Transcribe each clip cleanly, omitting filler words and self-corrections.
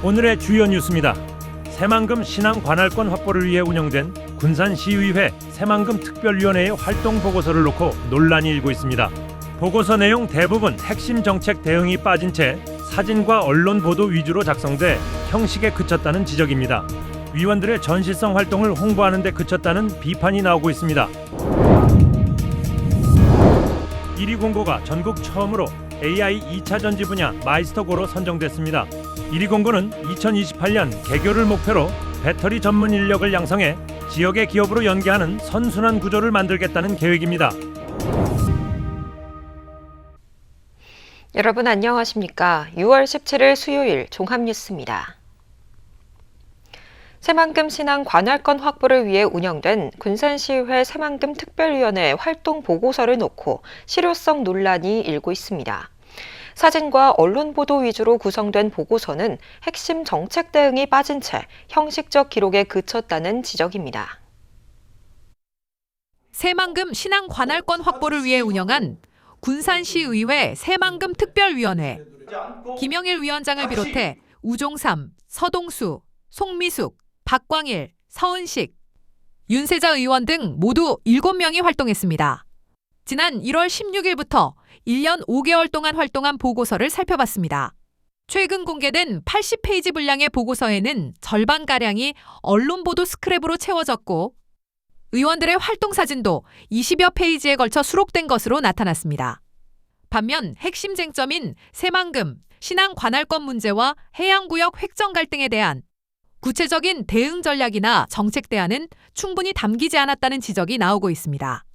오늘의 주요 뉴스입니다. 새만금 신앙 관할권 확보를 위해 운영된 군산시의회 새만금 특별위원회의 활동 보고서를 놓고 논란이 일고 있습니다. 보고서 내용 대부분 핵심 정책 대응이 빠진 채 사진과 언론 보도 위주로 작성돼 형식에 그쳤다는 지적입니다. 위원들의 전시성 활동을 홍보하는 데 그쳤다는 비판이 나오고 있습니다. 1위 공고가 전국 처음으로 AI 2차 전지 분야 마이스터고로 선정됐습니다. 1위 공고는 2028년 개교를 목표로 배터리 전문 인력을 양성해 지역의 기업으로 연계하는 선순환 구조를 만들겠다는 계획입니다. 여러분 안녕하십니까? 6월 17일 수요일 종합뉴스입니다. 새만금 신앙 관할권 확보를 위해 운영된 군산시의회 새만금 특별위원회 활동 보고서를 놓고 실효성 논란이 일고 있습니다. 사진과 언론 보도 위주로 구성된 보고서는 핵심 정책 대응이 빠진 채 형식적 기록에 그쳤다는 지적입니다. 새만금 신앙 관할권 확보를 위해 운영한 군산시의회 새만금 특별위원회. 김영일 위원장을 비롯해 우종삼, 서동수, 송미숙, 박광일, 서은식, 윤세자 의원 등 모두 7명이 활동했습니다. 지난 1월 16일부터 1년 5개월 동안 활동한 보고서를 살펴봤습니다. 최근 공개된 80페이지 분량의 보고서에는 절반가량이 언론 보도 스크랩으로 채워졌고 의원들의 활동 사진도 20여 페이지에 걸쳐 수록된 것으로 나타났습니다. 반면 핵심 쟁점인 새만금, 신앙 관할권 문제와 해양구역 획정 갈등에 대한 구체적인 대응 전략이나 정책 대안은 충분히 담기지 않았다는 지적이 나오고 있습니다.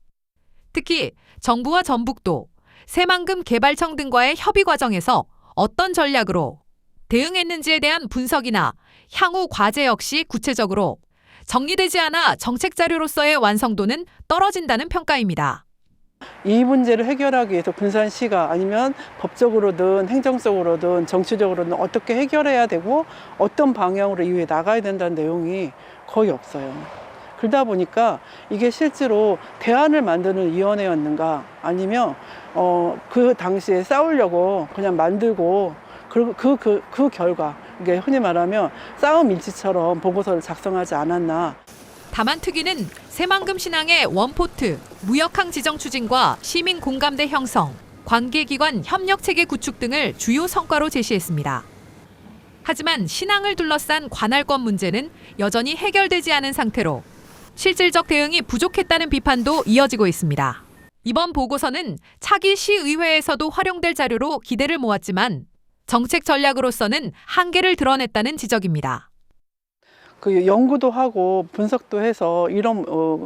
특히 정부와 전북도, 새만금 개발청 등과의 협의 과정에서 어떤 전략으로 대응했는지에 대한 분석이나 향후 과제 역시 구체적으로 정리되지 않아 정책 자료로서의 완성도는 떨어진다는 평가입니다. 이 문제를 해결하기 위해서 군산시가 아니면 법적으로든 행정적으로든 정치적으로든 어떻게 해결해야 되고 어떤 방향으로 이후에 나가야 된다는 내용이 거의 없어요. 그러다 보니까 이게 실제로 대안을 만드는 위원회였는가 아니면 그 당시에 싸우려고 그냥 만들고 그 결과 이게 흔히 말하면 싸움 일지처럼 보고서를 작성하지 않았나. 다만 특위는 새만금 신앙의 원포트, 무역항 지정 추진과 시민 공감대 형성, 관계기관 협력체계 구축 등을 주요 성과로 제시했습니다. 하지만 신앙을 둘러싼 관할권 문제는 여전히 해결되지 않은 상태로 실질적 대응이 부족했다는 비판도 이어지고 있습니다. 이번 보고서는 차기 시의회에서도 활용될 자료로 기대를 모았지만 정책 전략으로서는 한계를 드러냈다는 지적입니다. 그 연구도 하고 분석도 해서 이런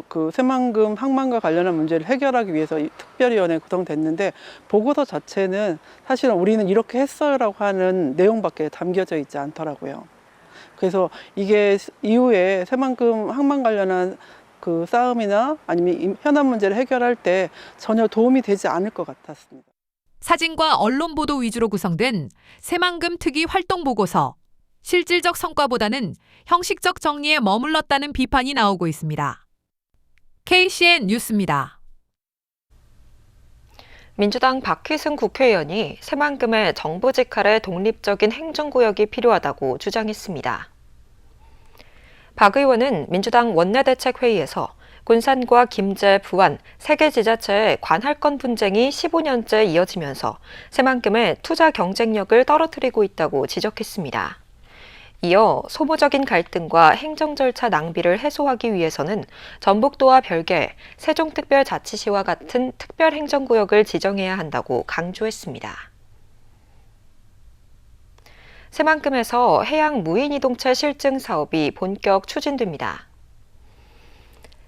그 새만금 항만과 관련한 문제를 해결하기 위해서 이 특별위원회 구성됐는데 보고서 자체는 사실은 우리는 이렇게 했어요라고 하는 내용밖에 담겨져 있지 않더라고요. 그래서 이게 이후에 새만금 항만 관련한 그 싸움이나 아니면 현안 문제를 해결할 때 전혀 도움이 되지 않을 것 같았습니다. 사진과 언론 보도 위주로 구성된 새만금 특위 활동 보고서. 실질적 성과보다는 형식적 정리에 머물렀다는 비판이 나오고 있습니다. KCN 뉴스입니다. 민주당 박희승 국회의원이 새만금의 정부 직할의 독립적인 행정구역이 필요하다고 주장했습니다. 박 의원은 민주당 원내대책회의에서 군산과 김제, 부안 3개 지자체의 관할권 분쟁이 15년째 이어지면서 새만금의 투자 경쟁력을 떨어뜨리고 있다고 지적했습니다. 이어 소모적인 갈등과 행정 절차 낭비를 해소하기 위해서는 전북도와 별개 세종특별자치시와 같은 특별행정구역을 지정해야 한다고 강조했습니다. 새만금에서 해양 무인이동체 실증 사업이 본격 추진됩니다.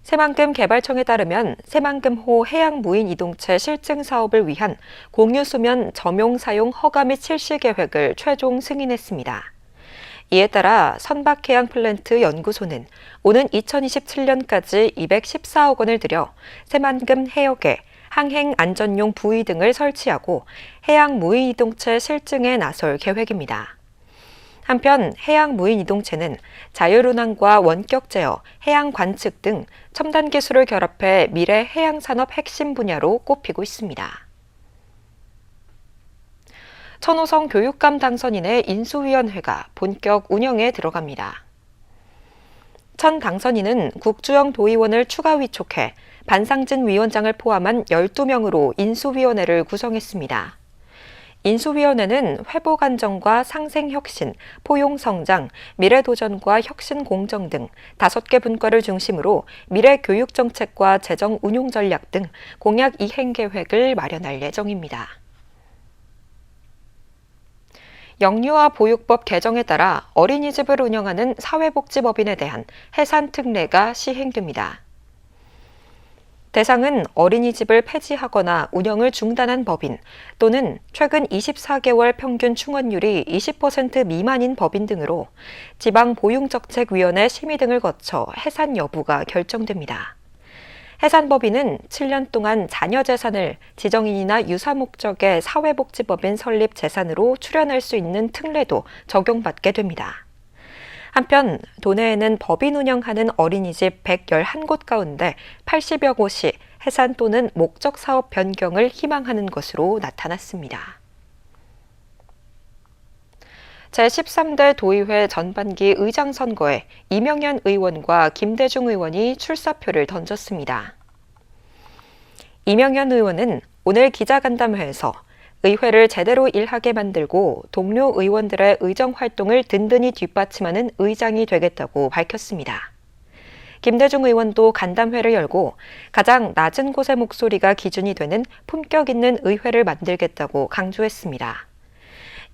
새만금 개발청에 따르면 새만금호 해양 무인이동체 실증 사업을 위한 공유수면 점용 사용 허가 및 실시 계획을 최종 승인했습니다. 이에 따라 선박해양 플랜트 연구소는 오는 2027년까지 214억 원을 들여 새만금 해역에 항행 안전용 부위 등을 설치하고 해양 무인이동체 실증에 나설 계획입니다. 한편 해양 무인이동체는 자율운항과 원격 제어, 해양 관측 등 첨단 기술을 결합해 미래 해양산업 핵심 분야로 꼽히고 있습니다. 천호성 교육감 당선인의 인수위원회가 본격 운영에 들어갑니다. 천 당선인은 국주영 도의원을 추가 위촉해 반상진 위원장을 포함한 12명으로 인수위원회를 구성했습니다. 인수위원회는 회복안정과 상생혁신, 포용성장, 미래도전과 혁신공정 등 5개 분과를 중심으로 미래교육정책과 재정운용전략 등 공약 이행계획을 마련할 예정입니다. 영유아 보육법 개정에 따라 어린이집을 운영하는 사회복지법인에 대한 해산 특례가 시행됩니다. 대상은 어린이집을 폐지하거나 운영을 중단한 법인 또는 최근 24개월 평균 충원율이 20% 미만인 법인 등으로 지방보육정책위원회 심의 등을 거쳐 해산 여부가 결정됩니다. 해산법인은 7년 동안 자녀 재산을 지정인이나 유사 목적의 사회복지법인 설립 재산으로 출연할 수 있는 특례도 적용받게 됩니다. 한편 도내에는 법인 운영하는 어린이집 111곳 가운데 80여 곳이 해산 또는 목적 사업 변경을 희망하는 것으로 나타났습니다. 제13대 도의회 전반기 의장 선거에 이명현 의원과 김대중 의원이 출사표를 던졌습니다. 이명현 의원은 오늘 기자간담회에서 의회를 제대로 일하게 만들고 동료 의원들의 의정 활동을 든든히 뒷받침하는 의장이 되겠다고 밝혔습니다. 김대중 의원도 간담회를 열고 가장 낮은 곳의 목소리가 기준이 되는 품격 있는 의회를 만들겠다고 강조했습니다.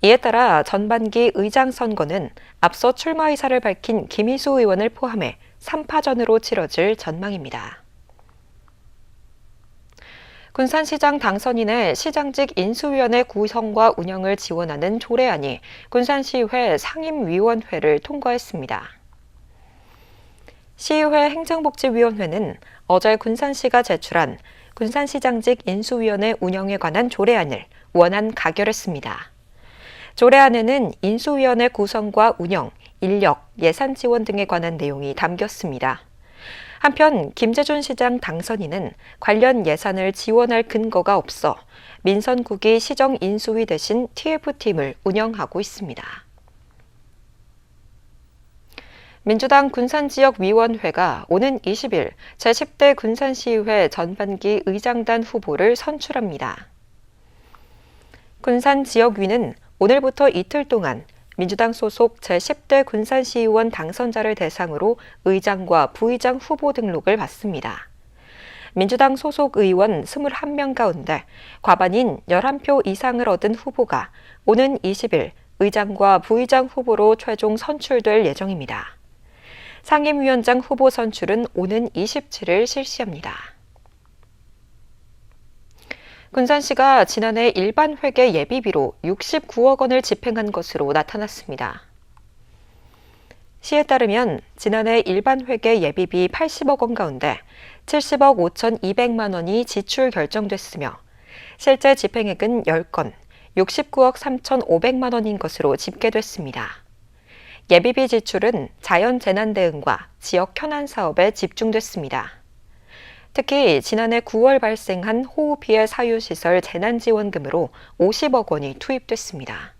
이에 따라 전반기 의장 선거는 앞서 출마 의사를 밝힌 김희수 의원을 포함해 3파전으로 치러질 전망입니다. 군산시장 당선인의 시장직 인수위원회 구성과 운영을 지원하는 조례안이 군산시의회 상임위원회를 통과했습니다. 시의회 행정복지위원회는 어제 군산시가 제출한 군산시장직 인수위원회 운영에 관한 조례안을 원안 가결했습니다. 조례안에는 인수위원회 구성과 운영, 인력, 예산 지원 등에 관한 내용이 담겼습니다. 한편 김재준 시장 당선인은 관련 예산을 지원할 근거가 없어 민선국이 시정 인수위 대신 TF팀을 운영하고 있습니다. 민주당 군산지역위원회가 오는 20일 제10대 군산시의회 전반기 의장단 후보를 선출합니다. 군산지역위는 오늘부터 이틀 동안 민주당 소속 제10대 군산시의원 당선자를 대상으로 의장과 부의장 후보 등록을 받습니다. 민주당 소속 의원 21명 가운데 과반인 11표 이상을 얻은 후보가 오는 20일 의장과 부의장 후보로 최종 선출될 예정입니다. 상임위원장 후보 선출은 오는 27일 실시합니다. 군산시가 지난해 일반 회계 예비비로 69억 원을 집행한 것으로 나타났습니다. 시에 따르면 지난해 일반 회계 예비비 80억 원 가운데 70억 5,200만 원이 지출 결정됐으며 실제 집행액은 10건, 69억 3,500만 원인 것으로 집계됐습니다. 예비비 지출은 자연재난 대응과 지역 현안 사업에 집중됐습니다. 특히 지난해 9월 발생한 호우 피해 사유시설 재난지원금으로 50억 원이 투입됐습니다.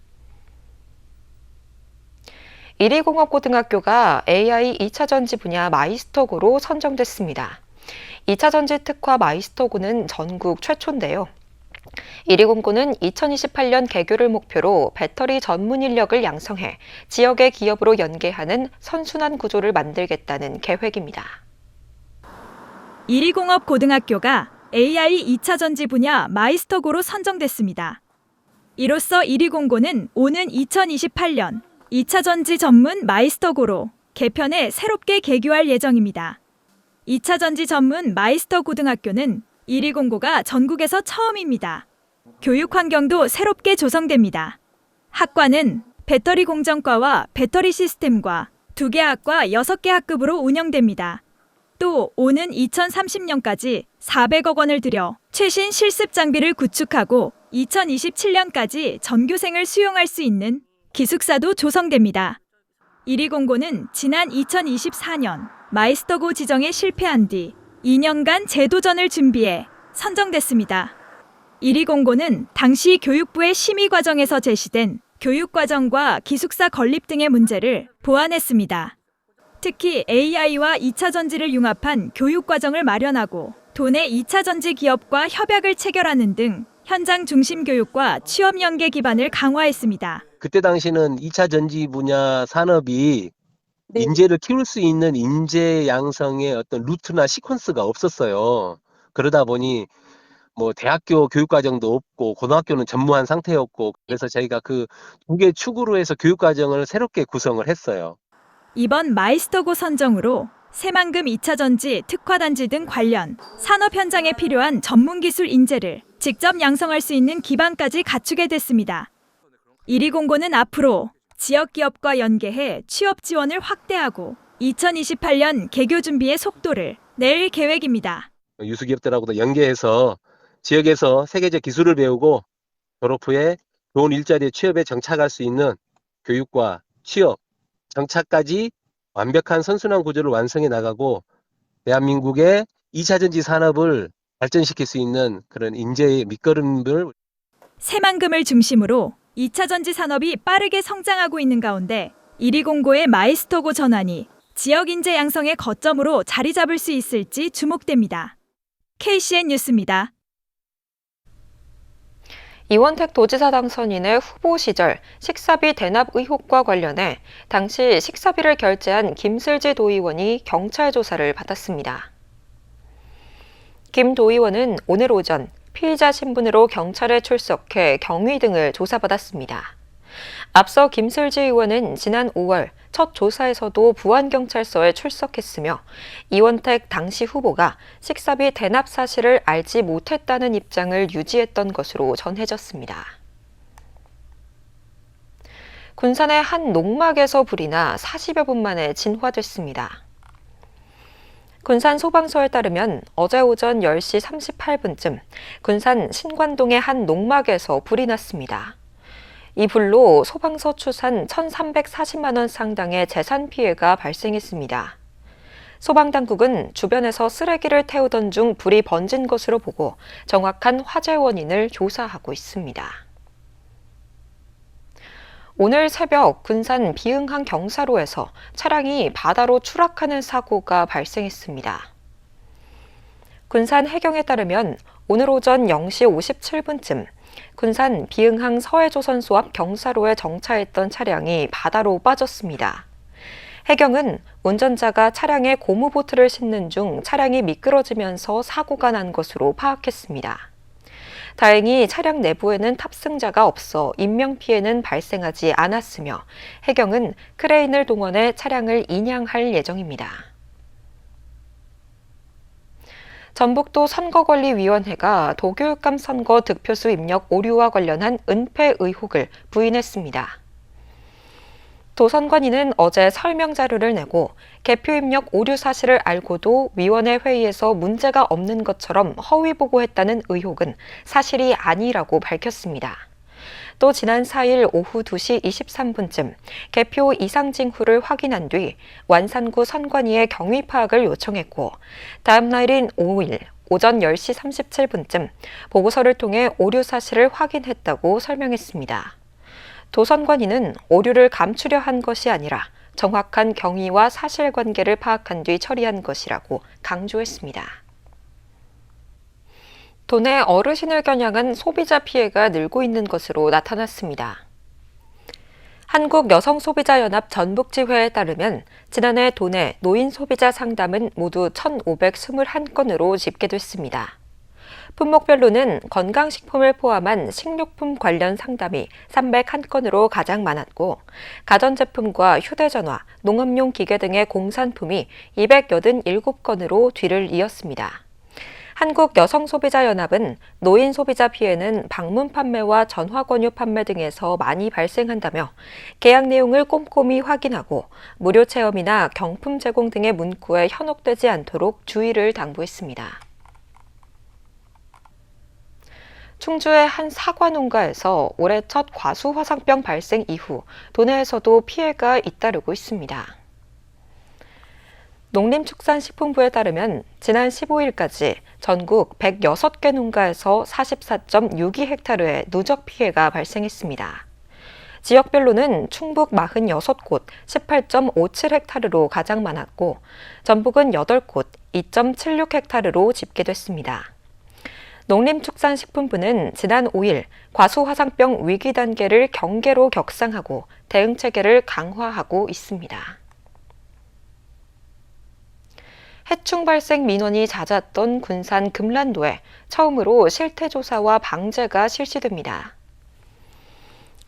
이리공업고등학교가 AI 2차전지 분야 마이스터고로 선정됐습니다. 2차전지 특화 마이스터고는 전국 최초인데요. 이리공고는 2028년 개교를 목표로 배터리 전문 인력을 양성해 지역의 기업으로 연계하는 선순환 구조를 만들겠다는 계획입니다. 이리공업고등학교가 AI 2차전지 분야 마이스터고로 선정됐습니다. 이로써 이리공고는 오는 2028년 2차전지 전문 마이스터고로 개편해 새롭게 개교할 예정입니다. 2차전지 전문 마이스터 고등학교는 이리공고가 전국에서 처음입니다. 교육 환경도 새롭게 조성됩니다. 학과는 배터리 공정과와 배터리 시스템과 2개 학과 6개 학급으로 운영됩니다. 또 오는 2030년까지 400억 원을 들여 최신 실습 장비를 구축하고 2027년까지 전교생을 수용할 수 있는 기숙사도 조성됩니다. 이리공고는 지난 2024년 마이스터고 지정에 실패한 뒤 2년간 재도전을 준비해 선정됐습니다. 1위 공고는 당시 교육부의 심의 과정에서 제시된 교육과정과 기숙사 건립 등의 문제를 보완했습니다. 특히 AI와 2차 전지를 융합한 교육과정을 마련하고 도내 2차 전지 기업과 협약을 체결하는 등 현장 중심 교육과 취업 연계 기반을 강화했습니다. 그때 당시는 2차 전지 분야 산업이 네. 인재를 키울 수 있는 인재 양성의 어떤 루트나 시퀀스가 없었어요. 그러다 보니 뭐 대학교 교육과정도 없고 고등학교는 전무한 상태였고, 그래서 저희가 그 두 개 축으로 해서 교육과정을 새롭게 구성을 했어요. 이번 마이스터고 선정으로 새만금 2차 전지, 특화단지 등 관련 산업 현장에 필요한 전문 기술 인재를 직접 양성할 수 있는 기반까지 갖추게 됐습니다. 1위 공고는 앞으로 지역 기업과 연계해 취업 지원을 확대하고 2028년 개교 준비의 속도를 낼 계획입니다. 유수기업들하고도 연계해서 지역에서 세계적 기술을 배우고 졸업 후에 좋은 일자리에 취업에 정착할 수 있는 교육과 취업, 정착까지 완벽한 선순환 구조를 완성해 나가고 대한민국의 2차 전지 산업을 발전시킬 수 있는 그런 인재의 밑거름을 새만금을 중심으로 2차 전지 산업이 빠르게 성장하고 있는 가운데 1위 공고의 마이스터고 전환이 지역 인재 양성의 거점으로 자리 잡을 수 있을지 주목됩니다. KCN 뉴스입니다. 이원택 도지사 당선인의 후보 시절 식사비 대납 의혹과 관련해 당시 식사비를 결제한 김슬지 도의원이 경찰 조사를 받았습니다. 김 도의원은 오늘 오전 피의자 신분으로 경찰에 출석해 경위 등을 조사받았습니다. 앞서 김슬지 의원은 지난 5월 첫 조사에서도 부안경찰서에 출석했으며 이원택 당시 후보가 식사비 대납 사실을 알지 못했다는 입장을 유지했던 것으로 전해졌습니다. 군산의 한 농막에서 불이 나 40여 분 만에 진화됐습니다. 군산 소방서에 따르면 어제 오전 10시 38분쯤 군산 신관동의 한 농막에서 불이 났습니다. 이 불로 소방서 추산 1,340만 원 상당의 재산 피해가 발생했습니다. 소방당국은 주변에서 쓰레기를 태우던 중 불이 번진 것으로 보고 정확한 화재 원인을 조사하고 있습니다. 오늘 새벽 군산 비흥항 경사로에서 차량이 바다로 추락하는 사고가 발생했습니다. 군산 해경에 따르면 오늘 오전 0시 57분쯤 군산 비흥항 서해조선소 앞 경사로에 정차했던 차량이 바다로 빠졌습니다. 해경은 운전자가 차량에 고무보트를 싣는 중 차량이 미끄러지면서 사고가 난 것으로 파악했습니다. 다행히 차량 내부에는 탑승자가 없어 인명피해는 발생하지 않았으며 해경은 크레인을 동원해 차량을 인양할 예정입니다. 전북도 선거관리위원회가 도교육감 선거 득표수 입력 오류와 관련한 은폐 의혹을 부인했습니다. 도선관위는 어제 설명 자료를 내고 개표 입력 오류 사실을 알고도 위원회 회의에서 문제가 없는 것처럼 허위 보고했다는 의혹은 사실이 아니라고 밝혔습니다. 또 지난 4일 오후 2시 23분쯤 개표 이상 징후를 확인한 뒤 완산구 선관위에 경위 파악을 요청했고 다음 날인 5일 오전 10시 37분쯤 보고서를 통해 오류 사실을 확인했다고 설명했습니다. 도선관위는 오류를 감추려 한 것이 아니라 정확한 경위와 사실관계를 파악한 뒤 처리한 것이라고 강조했습니다. 도내 어르신을 겨냥한 소비자 피해가 늘고 있는 것으로 나타났습니다. 한국여성소비자연합 전북지회에 따르면 지난해 도내 노인 소비자 상담은 모두 1,521건으로 집계됐습니다. 품목별로는 건강식품을 포함한 식료품 관련 상담이 301건으로 가장 많았고 가전제품과 휴대전화, 농업용 기계 등의 공산품이 287건으로 뒤를 이었습니다. 한국여성소비자연합은 노인 소비자 피해는 방문 판매와 전화 권유 판매 등에서 많이 발생한다며 계약 내용을 꼼꼼히 확인하고 무료 체험이나 경품 제공 등의 문구에 현혹되지 않도록 주의를 당부했습니다. 충주의 한 사과 농가에서 올해 첫 과수화상병 발생 이후 도내에서도 피해가 잇따르고 있습니다. 농림축산식품부에 따르면 지난 15일까지 전국 106개 농가에서 44.62헥타르의 누적 피해가 발생했습니다. 지역별로는 충북 46곳 18.57헥타르로 가장 많았고 전북은 8곳 2.76헥타르로 집계됐습니다. 농림축산식품부는 지난 5일 과수화상병 위기 단계를 경계로 격상하고 대응 체계를 강화하고 있습니다. 해충 발생 민원이 잦았던 군산 금란도에 처음으로 실태조사와 방제가 실시됩니다.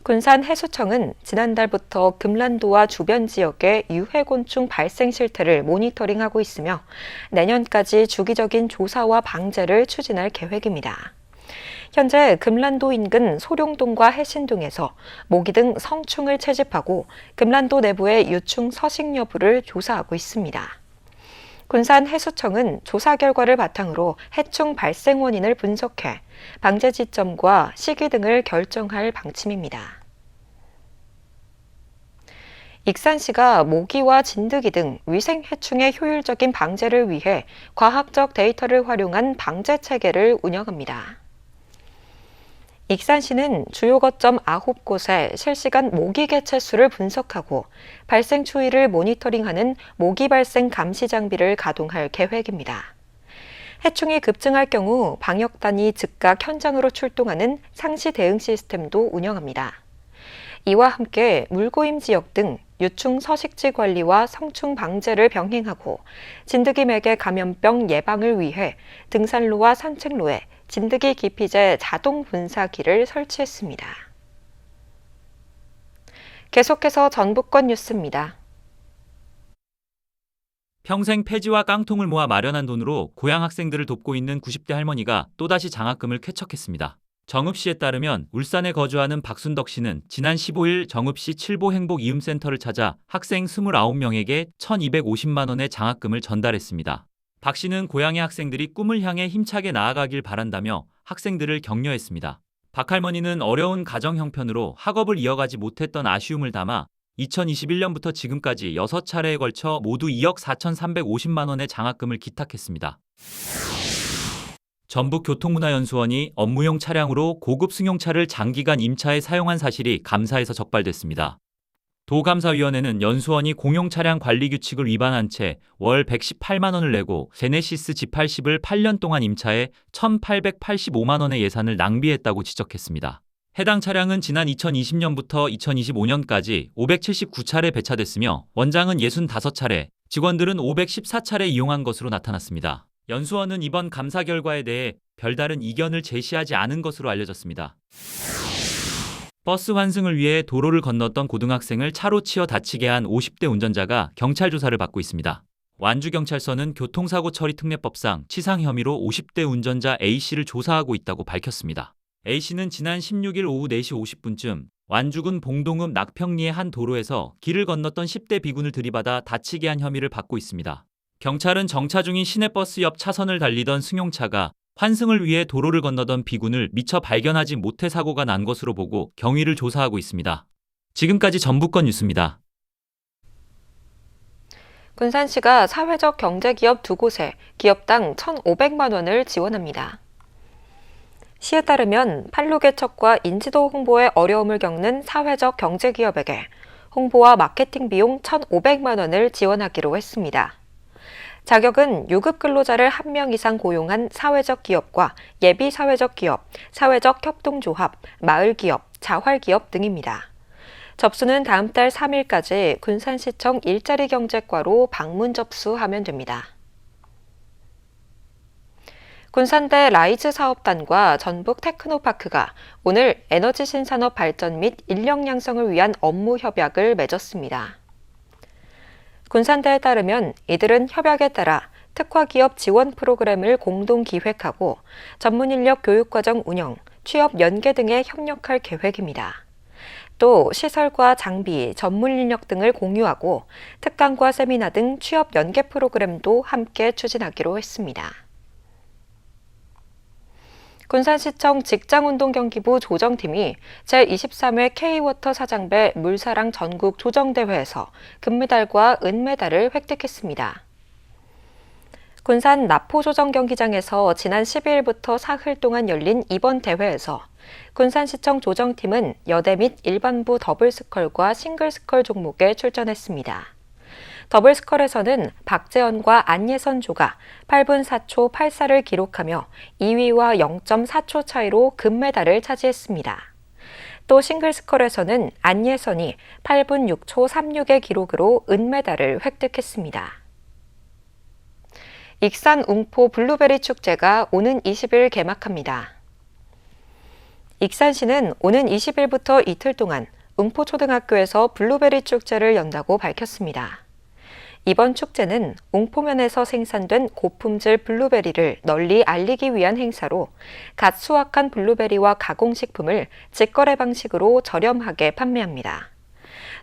군산 해수청은 지난달부터 금란도와 주변 지역의 유해곤충 발생 실태를 모니터링하고 있으며 내년까지 주기적인 조사와 방제를 추진할 계획입니다. 현재 금란도 인근 소룡동과 해신동에서 모기 등 성충을 채집하고 금란도 내부의 유충 서식 여부를 조사하고 있습니다. 군산 해수청은 조사 결과를 바탕으로 해충 발생 원인을 분석해 방제 지점과 시기 등을 결정할 방침입니다. 익산시가 모기와 진드기 등 위생 해충의 효율적인 방제를 위해 과학적 데이터를 활용한 방제 체계를 운영합니다. 익산시는 주요 거점 9곳에 실시간 모기 개체 수를 분석하고 발생 추이를 모니터링하는 모기 발생 감시 장비를 가동할 계획입니다. 해충이 급증할 경우 방역단이 즉각 현장으로 출동하는 상시 대응 시스템도 운영합니다. 이와 함께 물고임 지역 등 유충 서식지 관리와 성충 방제를 병행하고 진드기 매개 감염병 예방을 위해 등산로와 산책로에 진드기 기피제 자동 분사기를 설치했습니다. 계속해서 전북권 뉴스입니다. 평생 폐지와 깡통을 모아 마련한 돈으로 고향 학생들을 돕고 있는 90대 할머니가 또다시 장학금을 쾌척했습니다. 정읍시에 따르면 울산에 거주하는 박순덕 씨는 지난 15일 정읍시 칠보 행복 이음센터를 찾아 학생 29명에게 1,250만 원의 장학금을 전달했습니다. 박 씨는 고향의 학생들이 꿈을 향해 힘차게 나아가길 바란다며 학생들을 격려했습니다. 박 할머니는 어려운 가정 형편으로 학업을 이어가지 못했던 아쉬움을 담아 2021년부터 지금까지 6차례에 걸쳐 모두 2억 4,350만 원의 장학금을 기탁했습니다. 전북교통문화연수원이 업무용 차량으로 고급 승용차를 장기간 임차에 사용한 사실이 감사에서 적발됐습니다. 도감사위원회는 연수원이 공용차량 관리규칙을 위반한 채 월 118만 원을 내고 제네시스 G80을 8년 동안 임차해 1,885만 원의 예산을 낭비했다고 지적했습니다. 해당 차량은 지난 2020년부터 2025년까지 579차례 배차됐으며 원장은 65차례, 직원들은 514차례 이용한 것으로 나타났습니다. 연수원은 이번 감사 결과에 대해 별다른 이견을 제시하지 않은 것으로 알려졌습니다. 버스 환승을 위해 도로를 건넜던 고등학생을 차로 치어 다치게 한 50대 운전자가 경찰 조사를 받고 있습니다. 완주경찰서는 교통사고 처리 특례법상 치상 혐의로 50대 운전자 A씨를 조사하고 있다고 밝혔습니다. A씨는 지난 16일 오후 4시 50분쯤 완주군 봉동읍 낙평리의 한 도로에서 길을 건넜던 10대 비군을 들이받아 다치게 한 혐의를 받고 있습니다. 경찰은 정차 중인 시내버스 옆 차선을 달리던 승용차가 환승을 위해 도로를 건너던 비군을 미처 발견하지 못해 사고가 난 것으로 보고 경위를 조사하고 있습니다. 지금까지 전북권 뉴스입니다. 군산시가 사회적 경제기업 2곳에 기업당 1,500만 원을 지원합니다. 시에 따르면 판로 개척과 인지도 홍보에 어려움을 겪는 사회적 경제기업에게 홍보와 마케팅 비용 1,500만 원을 지원하기로 했습니다. 자격은 6급 근로자를 1명 이상 고용한 사회적 기업과 예비 사회적 기업, 사회적 협동조합, 마을기업, 자활기업 등입니다. 접수는 다음 달 3일까지 군산시청 일자리경제과로 방문 접수하면 됩니다. 군산대 라이즈 사업단과 전북 테크노파크가 오늘 에너지 신산업 발전 및 인력 양성을 위한 업무 협약을 맺었습니다. 군산대에 따르면 이들은 협약에 따라 특화기업 지원 프로그램을 공동 기획하고 전문인력 교육과정 운영, 취업 연계 등에 협력할 계획입니다. 또 시설과 장비, 전문인력 등을 공유하고 특강과 세미나 등 취업 연계 프로그램도 함께 추진하기로 했습니다. 군산시청 직장운동경기부 조정팀이 제23회 K워터 사장배 물사랑 전국 조정대회에서 금메달과 은메달을 획득했습니다. 군산 나포조정 경기장에서 지난 12일부터 사흘 동안 열린 이번 대회에서 군산시청 조정팀은 여대 및 일반부 더블스컬과 싱글스컬 종목에 출전했습니다. 더블스컬에서는 박재현과 안예선 조가 8분 4초 84를 기록하며 2위와 0.4초 차이로 금메달을 차지했습니다. 또 싱글스컬에서는 안예선이 8분 6초 36의 기록으로 은메달을 획득했습니다. 익산 웅포 블루베리 축제가 오는 20일 개막합니다. 익산시는 오는 20일부터 이틀 동안 웅포초등학교에서 블루베리 축제를 연다고 밝혔습니다. 이번 축제는 웅포면에서 생산된 고품질 블루베리를 널리 알리기 위한 행사로 갓 수확한 블루베리와 가공식품을 직거래 방식으로 저렴하게 판매합니다.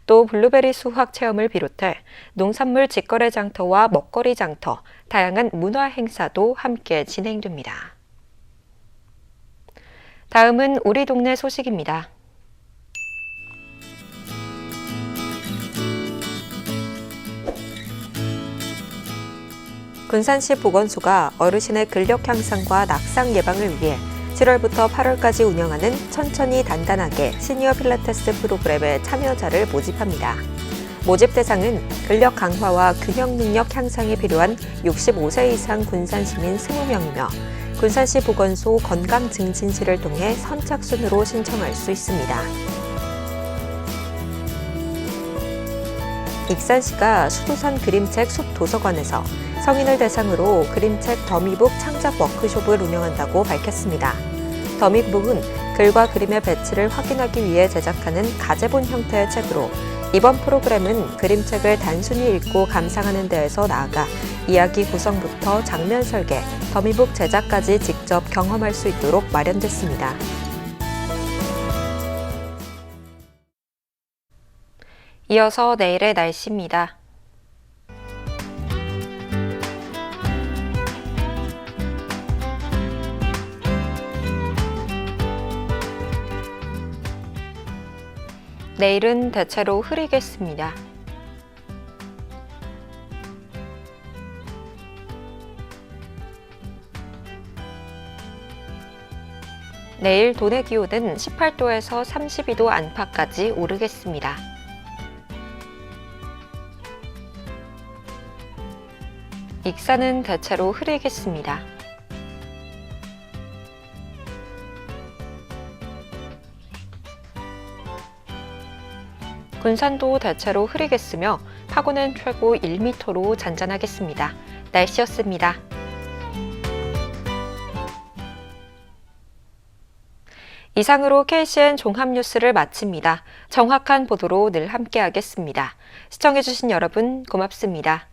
또 블루베리 수확 체험을 비롯해 농산물 직거래 장터와 먹거리 장터, 다양한 문화 행사도 함께 진행됩니다. 다음은 우리 동네 소식입니다. 군산시 보건소가 어르신의 근력 향상과 낙상 예방을 위해 7월부터 8월까지 운영하는 천천히 단단하게 시니어 필라테스 프로그램에 참여자를 모집합니다. 모집 대상은 근력 강화와 균형 능력 향상에 필요한 65세 이상 군산 시민 20명이며 군산시 보건소 건강증진실을 통해 선착순으로 신청할 수 있습니다. 익산시가 수도산 그림책 숲도서관에서 성인을 대상으로 그림책 더미북 창작 워크숍을 운영한다고 밝혔습니다. 더미북은 글과 그림의 배치를 확인하기 위해 제작하는 가제본 형태의 책으로 이번 프로그램은 그림책을 단순히 읽고 감상하는 데에서 나아가 이야기 구성부터 장면 설계, 더미북 제작까지 직접 경험할 수 있도록 마련됐습니다. 이어서 내일의 날씨입니다. 내일은 대체로 흐리겠습니다. 내일 도내 기온은 18도에서 32도 안팎까지 오르겠습니다. 익산은 대체로 흐리겠습니다. 군산도 대체로 흐리겠으며 파고는 최고 1m로 잔잔하겠습니다. 날씨였습니다. 이상으로 KCN 종합뉴스를 마칩니다. 정확한 보도로 늘 함께하겠습니다. 시청해주신 여러분 고맙습니다.